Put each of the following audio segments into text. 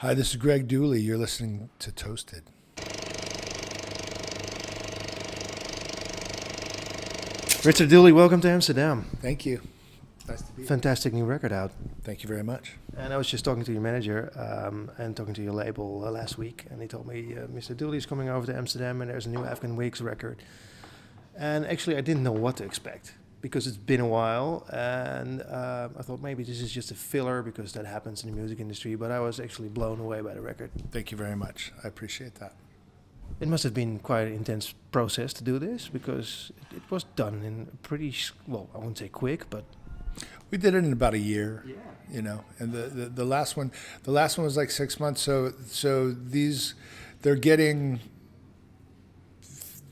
Hi, this is Greg Dooley. You're listening to Toasted. Richard Dooley, welcome to Amsterdam. Thank you. Nice to be here. Fantastic new record out. Thank you very much. And I was just talking to your manager and talking to your label last week, and he told me Mr. Dooley is coming over to Amsterdam, and there's a new Afghan Wighs record. And actually, I didn't know what to expect because it's been a while, and I thought maybe this is just a filler because that happens in the music industry. But I was actually blown away by the record. Thank you very much. I appreciate that. It must have been quite an intense process to do this because it was done in a pretty, well, I wouldn't say quick, but We did it in about a year. yeah. You know, and the last one was like 6 months. So these, they're getting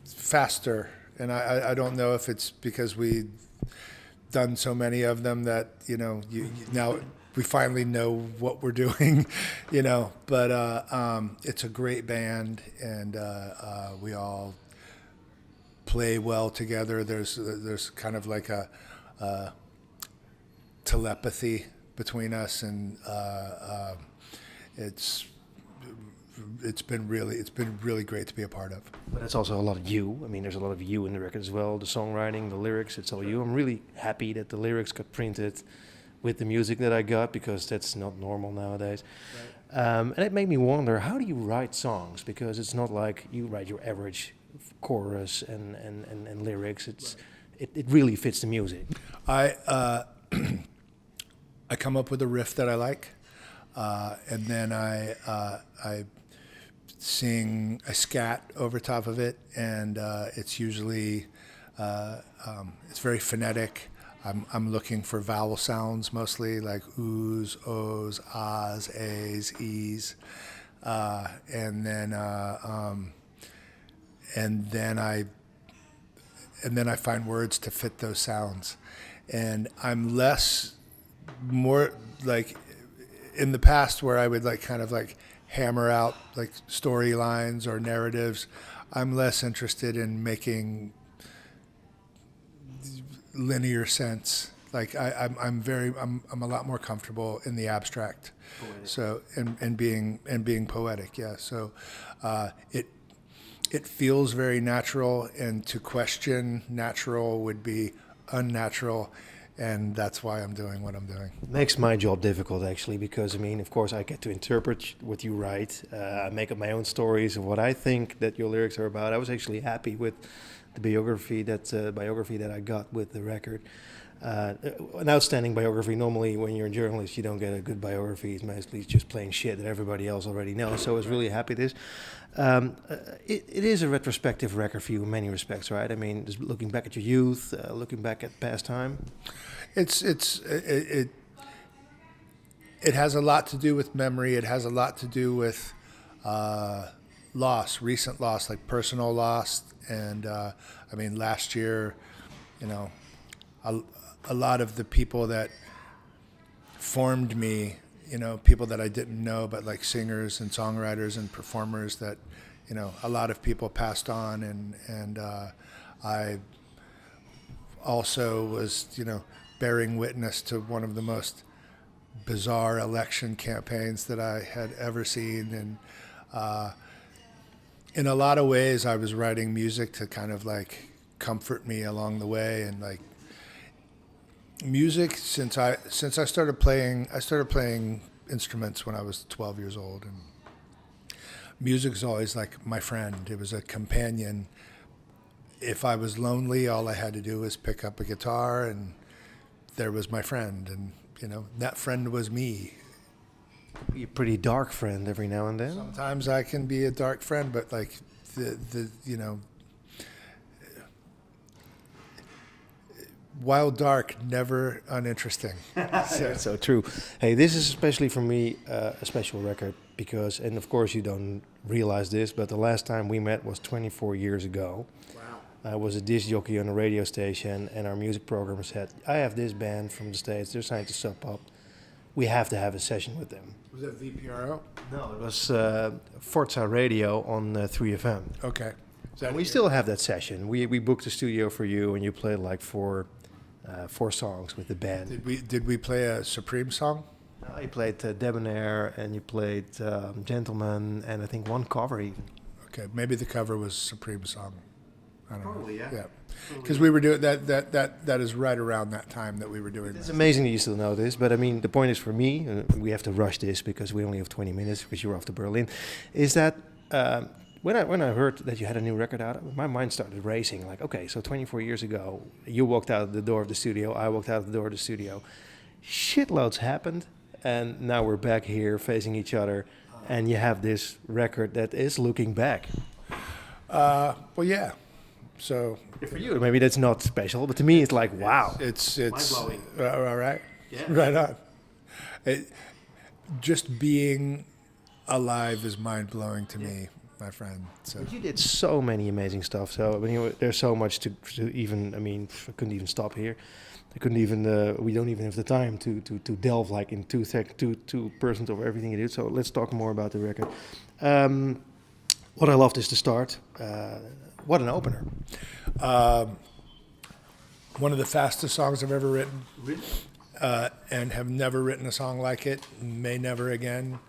faster, and I don't know if it's because we've done so many of them that you now we finally know what we're doing, But it's a great band, and we all play well together. There's kind of like a telepathy between us, and it's been really great to be a part of. But it's also a lot of you. I mean, there's a lot of you in the record as well. The songwriting, the lyrics, it's all you. I'm really happy that the lyrics got printed with the music that I got because that's not normal nowadays. Right. And it made me wonder, how do you write songs? Because it's not like you write your average chorus and lyrics. It really fits the music. I come up with a riff that I like, and then I sing a scat over top of it, and it's usually it's very phonetic. I'm looking for vowel sounds mostly, like oohs, ohs, ahs, ahs, e's, and then I find words to fit those sounds, and I'm more like in the past where I would kind of hammer out like storylines or narratives. I'm less interested in making linear sense. Like I'm a lot more comfortable in the abstract. Poetic. So and being poetic. Yeah. So it feels very natural, and to question natural would be unnatural. And that's why I'm doing what I'm doing. It makes my job difficult, actually, because, I mean, of course, I get to interpret what you write. I make up my own stories of what I think that your lyrics are about. I was actually happy with the biography that I got with the record. An outstanding biography. Normally, when you're a journalist, you don't get a good biography. It's mostly just plain shit that everybody else already knows. So I was really happy with this. It is a retrospective record for you in many respects, right? I mean, just looking back at your youth, looking back at past time. It has a lot to do with memory. It has a lot to do with loss, recent loss, like personal loss. And I mean, last year, a lot of the people that formed me, people that I didn't know, but like singers and songwriters and performers that, a lot of people passed on, and I also was, bearing witness to one of the most bizarre election campaigns that I had ever seen. And in a lot of ways, I was writing music to kind of comfort me along the way, and music since I started playing instruments when I was 12 years old, and music is always like my friend. It was a companion. If I was lonely, all I had to do was pick up a guitar, and there was my friend, and that friend was me. Be a pretty dark friend every now and then. Sometimes I can be a dark friend, but while dark, never uninteresting. So true. Hey, this is especially for me a special record because, and of course you don't realize this, but the last time we met was 24 years ago. Wow. I was a disc jockey on a radio station, and our music program said, I have this band from the States, they're signed to Sub Pop. We have to have a session with them. Was that VPRO? No, it was Forza Radio on 3FM. Okay. We still have that session. We booked a studio for you, and you played four songs with the band. Did we play a Supreme song? You played Debonair, and you played Gentleman, and I think one cover even. Okay, maybe the cover was Supreme Song. I don't Probably, know. yeah. Yeah, because we were doing that. That is right around that time that we were doing. It's that. amazing that you still know this, but I mean, the point is for me, we have to rush this because we only have 20 minutes because you're off to Berlin, is that when I heard that you had a new record out, my mind started racing. Like, okay, so 24 years ago, you walked out the door of the studio, I walked out the door of the studio. Shitloads happened, and now we're back here facing each other, and you have this record that is looking back. Well, yeah. So For you, maybe that's not special, but to me, it's like, wow. it's Mind-blowing. all right. Yeah. Right on. Just being alive is mind blowing to me, my friend. So But you did so many amazing stuff. So I mean, there's so much to even. I mean, I couldn't even stop here. I couldn't even. We don't even have the time to delve like in 2% of everything you did. So let's talk more about the record. What I loved is the start. What an opener! one of the fastest songs I've ever written. And have never written a song like it. May never again.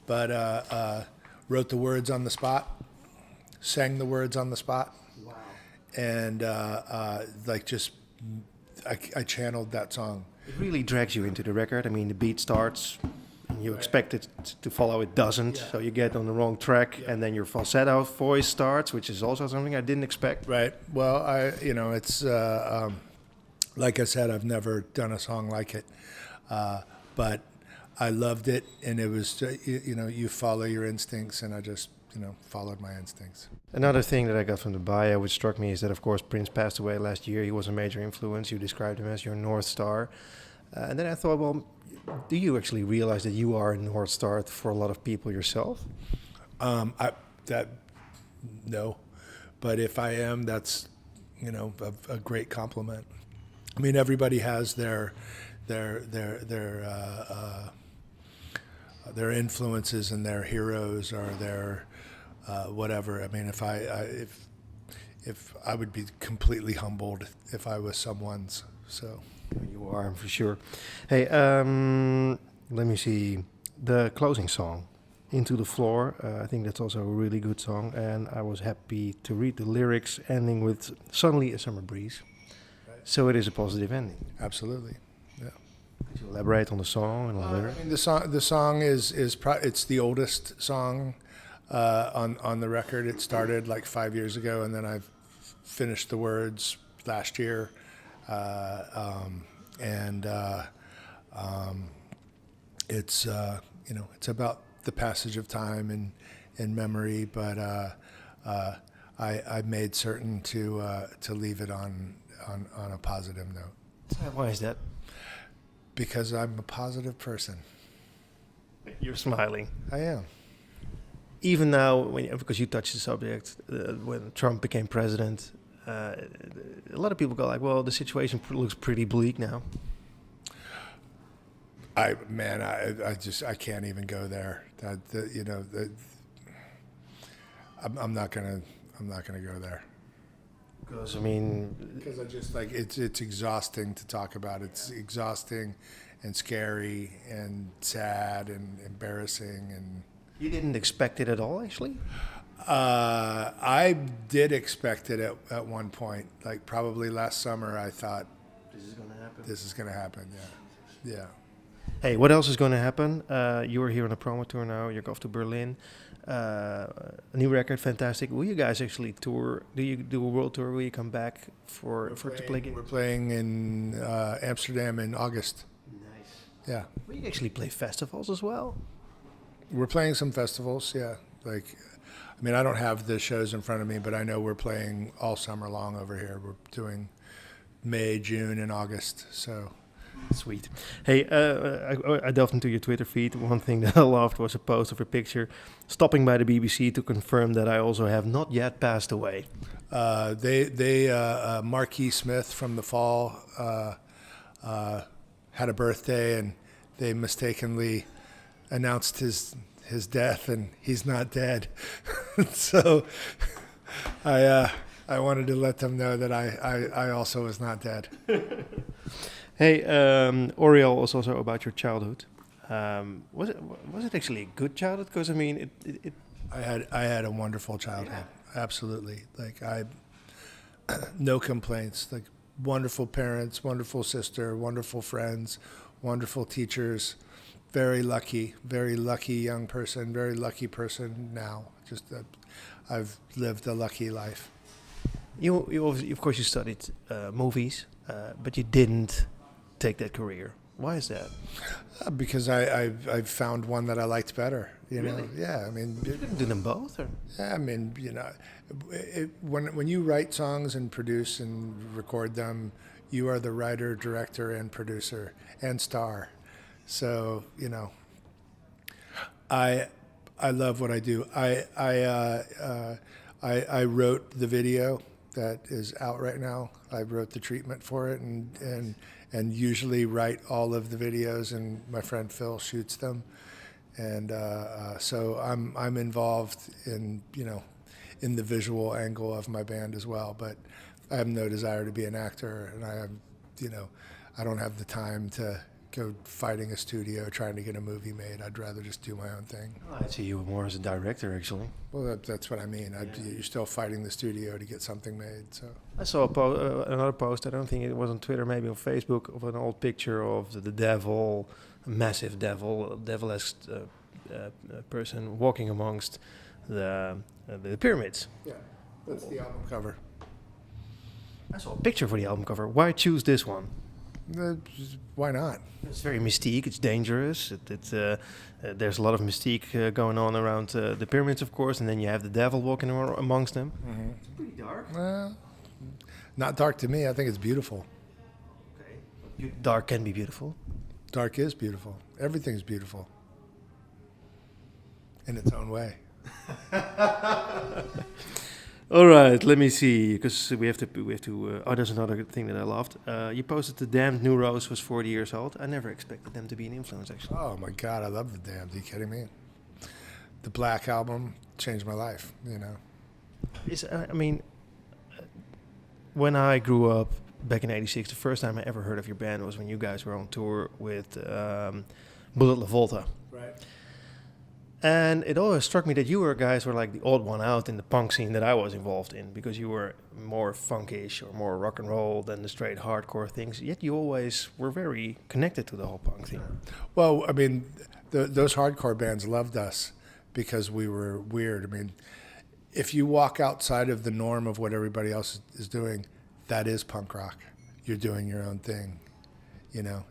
But wrote the words on the spot. Sang the words on the spot. Wow. And I channeled that song. It really drags you into the record. I mean, the beat starts, and you expect it to follow, it doesn't. Yeah. So you get on the wrong track, Yeah. and then your falsetto voice starts, which is also something I didn't expect. Right. Well, it's like I said, I've never done a song like it, but I loved it, and it was you follow your instincts, and I just followed my instincts. Another thing that I got from the bio, which struck me, is that of course Prince passed away last year. He was a major influence. You described him as your North Star, and then I thought, well, do you actually realize that you are a North Star for a lot of people yourself? No, but if I am, that's a great compliment. I mean, everybody has their influences and their heroes or their whatever. I mean, if I would be completely humbled if I was someone's. So You are, for sure. Hey, let me see. The closing song, Into the Floor, I think that's also a really good song, and I was happy to read the lyrics ending with Suddenly a Summer Breeze. Right. So it is a positive ending. absolutely. Could you elaborate on the song and on the lyrics? I mean, the song it's the oldest song on the record. It started like 5 years ago, and then I've finished the words last year, it's it's about the passage of time and memory, but I made certain to leave it on a positive note Why is that? because I'm a positive person. You're smiling. I am. Even now, because you touched the subject, when Trump became president, a lot of people go like, well, the situation looks pretty bleak now. I can't even go there. I'm not gonna go there. Because, I mean, Because I just it's exhausting to talk about. It's exhausting and scary and sad and embarrassing and. you didn't expect it at all, actually? I did expect it at one point. Like probably last summer, I thought This is going to happen. this is gonna happen. Yeah. Hey, what else is going to happen? You are here on a promo tour now. You're off to Berlin. A new record, fantastic. Will you guys actually tour? Do you do a world tour? Will you come back to play gigs? We're playing in Amsterdam in August. Nice. Yeah. Will you actually play festivals as well? We're playing some festivals, yeah. I don't have the shows in front of me, but I know we're playing all summer long over here. We're doing May, June, and August. So, Sweet. Hey, I delved into your Twitter feed. One thing that I loved was a post of a picture stopping by the BBC to confirm that I also have not yet passed away. Marquis Smith from The Fall had a birthday, and they mistakenly announced his death, and he's not dead. So I wanted to let them know that I also was not dead. Hey, Oriole was also about your childhood. Was it actually a good childhood? Because I mean, it I had a wonderful childhood. Absolutely. Like no complaints. Like wonderful parents, wonderful sister, wonderful friends, wonderful teachers. Very lucky young person, very lucky person now. Just that I've lived a lucky life. you obviously, of course, you studied movies, but you didn't take that career. Why is that? Because I found one that I liked better. You know, Really? yeah. I mean, You couldn't do them both, or? yeah, I mean, you know, when you write songs and produce and record them, you are the writer, director, and producer and star. So you know, I I love what I do. I wrote the video that is out right now. I wrote the treatment for it, and usually write all of the videos, and my friend Phil shoots them. And so I'm involved in in the visual angle of my band as well. But I have no desire to be an actor, and I don't have the time to go fighting a studio trying to get a movie made. I'd rather just do my own thing. I see you more as a director, actually. Well, that's what I mean. You're still fighting the studio to get something made. So I saw another post. I don't think it was on Twitter, maybe on Facebook, of an old picture of the devil, a massive devil, a devil-esque person walking amongst the pyramids. yeah, that's the album cover. I saw a picture for the album cover. Why choose this one? Why not? It's very mystique. It's dangerous. There's a lot of mystique going on around the pyramids, of course, and then you have the devil walking amongst them. Mm-hmm. It's pretty dark. Not dark to me. I think it's beautiful. Okay. Dark can be beautiful. Dark is beautiful. Everything's beautiful in its own way. All right, let me see, because we have to. Oh, there's another thing that I loved. You posted the Damned New Rose was 40 years old. I never expected them to be an influence, actually. Oh my God, I love the Damned. Are you kidding me? The Black Album changed my life. I mean, when I grew up back in '86, the first time I ever heard of your band was when you guys were on tour with Bullet La Volta. Right. And it always struck me that you guys were like the odd one out in the punk scene that I was involved in, because you were more funkish or more rock and roll than the straight hardcore things. Yet you always were very connected to the whole punk thing. Well, I mean, those hardcore bands loved us because we were weird. I mean, if you walk outside of the norm of what everybody else is doing, that is punk rock. You're doing your own thing.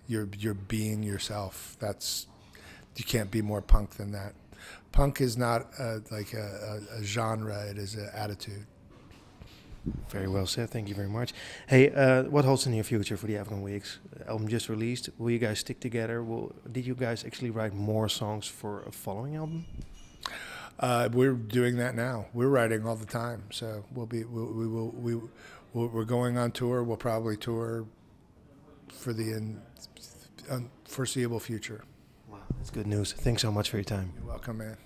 You're being yourself. You can't be more punk than that. Punk is not like a genre, it is an attitude. Very well said, thank you very much. Hey, what holds in your future for the Afghan Wighs? Album just released, will you guys stick together? Did you guys actually write more songs for a following album? We're doing that now. We're writing all the time, so we're going on tour. We'll probably tour for the foreseeable future. Wow, that's good news. Thanks so much for your time. You're welcome, man.